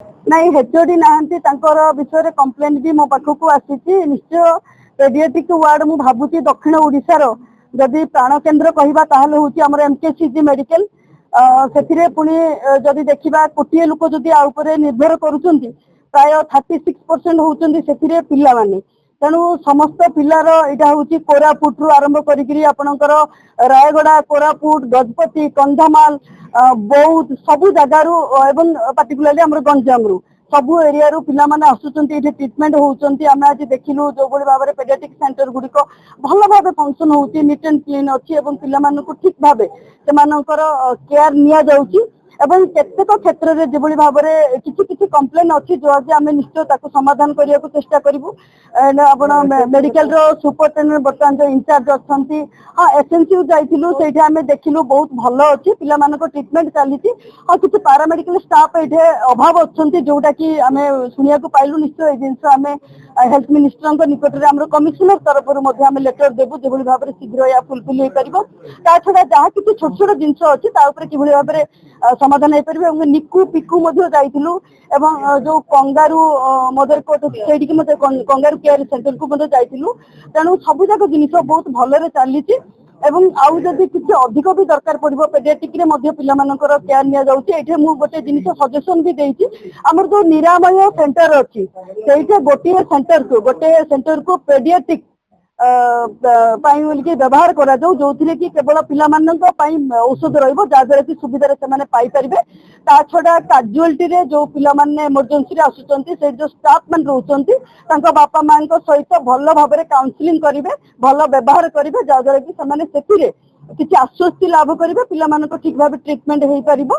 नहीं एचओडी नाहंती तांकर विषय कंप्लेन भी मो पाखक आसी निश्चय पेडियाट्रिक वार्ड मु भावुची दक्षिण ओडिशार जदि प्राण केन्द्र कहवा ताहले होची हमर एमकेसीजी मेडिकल से पुणी जदि देखा कोटे लोक जदि निर्भर करुँच प्राय 36% होती से पिला माने तेणु समस्त पिलार यहाँ हूँ कोरापुट रु आरंभ करपर रायगड़ा कोरापुट गजपति कंधमाल बौद्ध सबू जगार एवं पार्टिकुलाली आम गंजाम रु सबू एरिया रु पिला माने आसुचंती ये ट्रिटमेंट होउचंती आमे आज देखिलु जो बड़ी भाव में पेडियाट्रिक सेंटर गुड़िक भल भाव फंक्शन होउची नीट एंड क्लीन अच्छी एवं पिला मानकु ठीक भाव से केयर निया जाउची एवं केतेक क्षेत्र में जो भाव में किसी कंप्लेन अच्छी जो आम निश्चय ताको समाधान करने को चेष्टा करूँ मेडिकल सुपरिटेडेंट बर्तमान जो इंचार्ज अच्छा हाँ एसएनसी जाइलु से आम देखिलु बहुत भल अच्छी पिला ट्रिटमेंट चली हाँ किसी पारामेडिकल स्टाफ ये अभाव अच्छा जोटा कि आम शुणा पाइलु निश्चय जिनस आम हेल्थ मिनिस्टर निकट में आम कमिशनर तरफ लेटर देवु जो भाव में शीघ्र या फुलफिल हो पार छड़ा जहाँ किसी छोट छोट जिन अच्छी कि भाव में समाधान हो पार निकु पिकु जाइलु एवं जो कंगारू मदर कोट से कंगारू केयर सेंटर को जाइलु तेणु सबू जाक जिन बहुत भल चली एवं आउ जदि किसी अधिक भी दरकार पड़ो पेडियाट्रिक पिलामानकर केयर निया जाउछि एठे मु गोटे जिनिस सजेशन भी देइछि हमर जो निरामय सेंटर अछि सेइठे गोटे सेंटर को पेडियाट्रिक व्यवहार करा जाऊ जो कि केवल पिलामानंक औषध रहिबो जाद्वारा कि सुविधा से पाई परिबे ता छडा काजुअलिटी रे जो पिला माने इमरजेंसी रे आसुचंती से जो स्टाफ मान रहउचंती तांका बापा मां सहित भल भाव में काउंसलिंग करिवे भल व्यवहार करिवे जाद्वारा कि सेमाने सेतिरे किछि आश्वस्ति लाभ करिवे पिलामानंक ठीक भाव ट्रीटमेंट हेई परिबो।